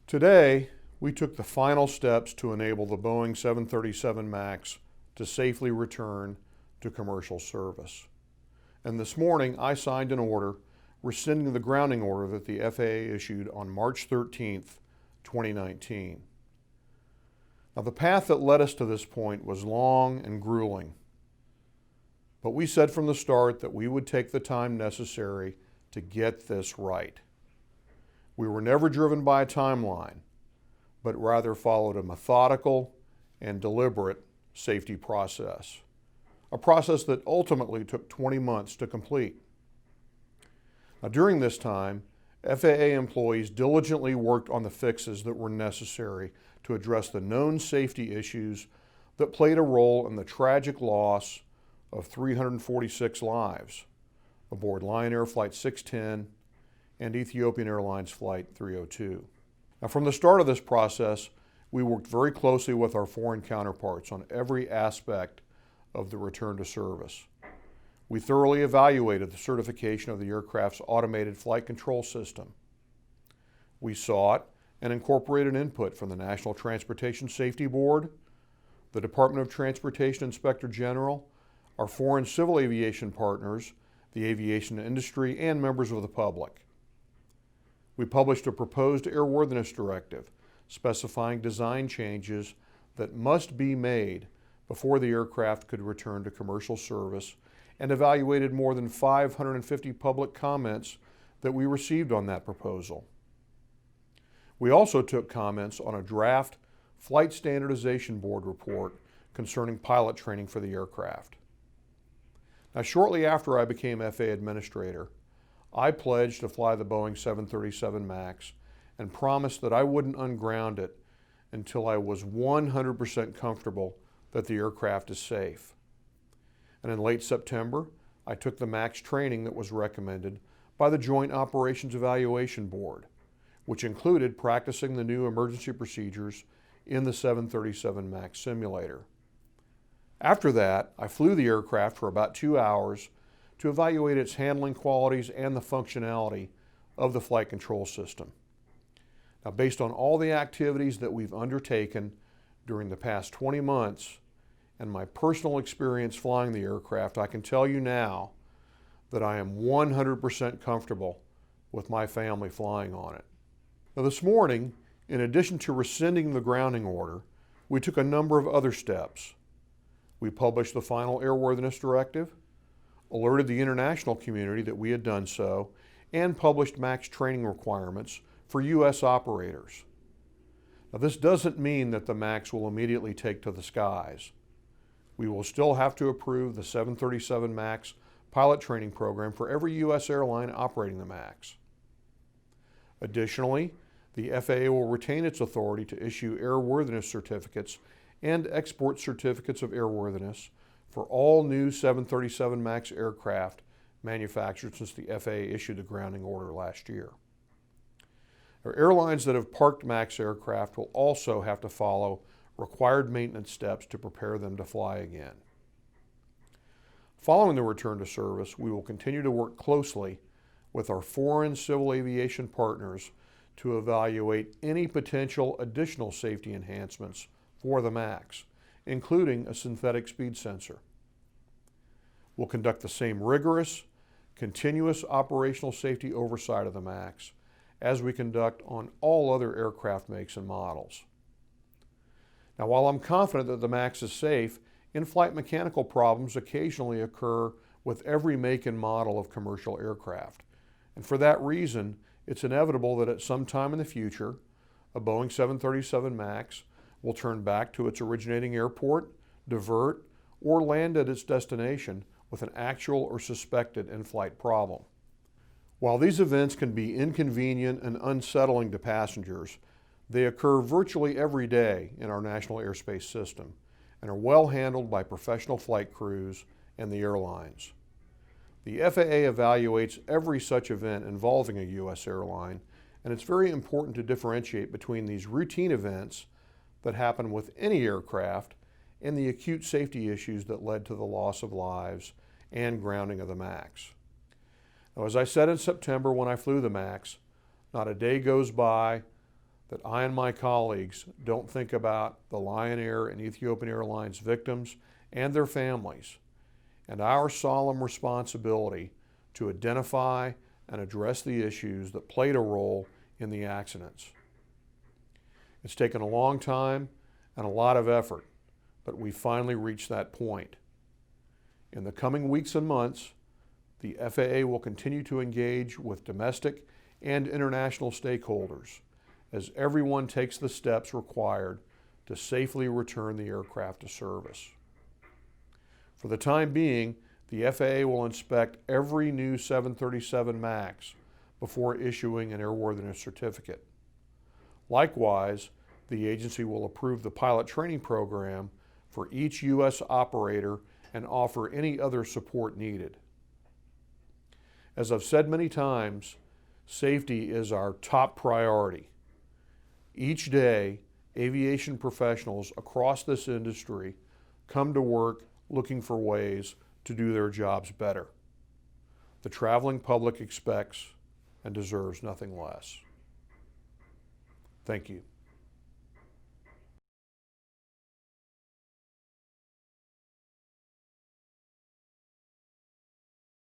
Today, we took the final steps to enable the Boeing 737 MAX to safely return to commercial service. And this morning, I signed an order rescinding the grounding order that the FAA issued on March 13th, 2019. Now, the path that led us to this point was long and grueling, but we said from the start that we would take the time necessary to get this right. We were never driven by a timeline, but rather followed a methodical and deliberate safety process, a process that ultimately took 20 months to complete. Now, during this time, FAA employees diligently worked on the fixes that were necessary to address the known safety issues that played a role in the tragic loss of 346 lives aboard Lion Air Flight 610 and Ethiopian Airlines Flight 302. Now, from the start of this process, we worked very closely with our foreign counterparts on every aspect of the return to service. We thoroughly evaluated the certification of the aircraft's automated flight control system. We sought and incorporated input from the National Transportation Safety Board, the Department of Transportation Inspector General, our foreign civil aviation partners, the aviation industry, and members of the public. We published a proposed airworthiness directive specifying design changes that must be made before the aircraft could return to commercial service, and evaluated more than 550 public comments that we received on that proposal. We also took comments on a draft Flight Standardization Board report concerning pilot training for the aircraft. Now, shortly after I became FAA administrator, I pledged to fly the Boeing 737 MAX and promised that I wouldn't unground it until I was 100% comfortable that the aircraft is safe. And in late September, I took the MAX training that was recommended by the Joint Operations Evaluation Board, which included practicing the new emergency procedures in the 737 MAX simulator. After that, I flew the aircraft for about 2 hours to evaluate its handling qualities and the functionality of the flight control system. Now, based on all the activities that we've undertaken during the past 20 months and my personal experience flying the aircraft, I can tell you now that I am 100% comfortable with my family flying on it. Now, this morning, in addition to rescinding the grounding order, we took a number of other steps. We published the final airworthiness directive, alerted the international community that we had done so, and published MAX training requirements for U.S. operators. Now, this doesn't mean that the MAX will immediately take to the skies. We will still have to approve the 737 MAX pilot training program for every U.S. airline operating the MAX. Additionally, the FAA will retain its authority to issue airworthiness certificates and export certificates of airworthiness for all new 737 MAX aircraft manufactured since the FAA issued the grounding order last year. Our airlines that have parked MAX aircraft will also have to follow required maintenance steps to prepare them to fly again. Following the return to service, we will continue to work closely with our foreign civil aviation partners to evaluate any potential additional safety enhancements for the MAX, including a synthetic speed sensor. We'll conduct the same rigorous, continuous operational safety oversight of the MAX as we conduct on all other aircraft makes and models. Now, while I'm confident that the MAX is safe, in-flight mechanical problems occasionally occur with every make and model of commercial aircraft. And for that reason, it's inevitable that at some time in the future, a Boeing 737 MAX will turn back to its originating airport, divert, or land at its destination with an actual or suspected in-flight problem. While these events can be inconvenient and unsettling to passengers, they occur virtually every day in our national airspace system and are well handled by professional flight crews and the airlines. The FAA evaluates every such event involving a U.S. airline, and it's very important to differentiate between these routine events that happen with any aircraft and the acute safety issues that led to the loss of lives and grounding of the MAX. Now, as I said in September when I flew the MAX, not a day goes by that I and my colleagues don't think about the Lion Air and Ethiopian Airlines victims and their families, and our solemn responsibility to identify and address the issues that played a role in the accidents. It's taken a long time and a lot of effort, but we finally reached that point. In the coming weeks and months, the FAA will continue to engage with domestic and international stakeholders as everyone takes the steps required to safely return the aircraft to service. For the time being, the FAA will inspect every new 737 MAX before issuing an airworthiness certificate. Likewise, the agency will approve the pilot training program for each U.S. operator and offer any other support needed. As I've said many times, safety is our top priority. Each day, aviation professionals across this industry come to work looking for ways to do their jobs better. The traveling public expects and deserves nothing less. Thank you.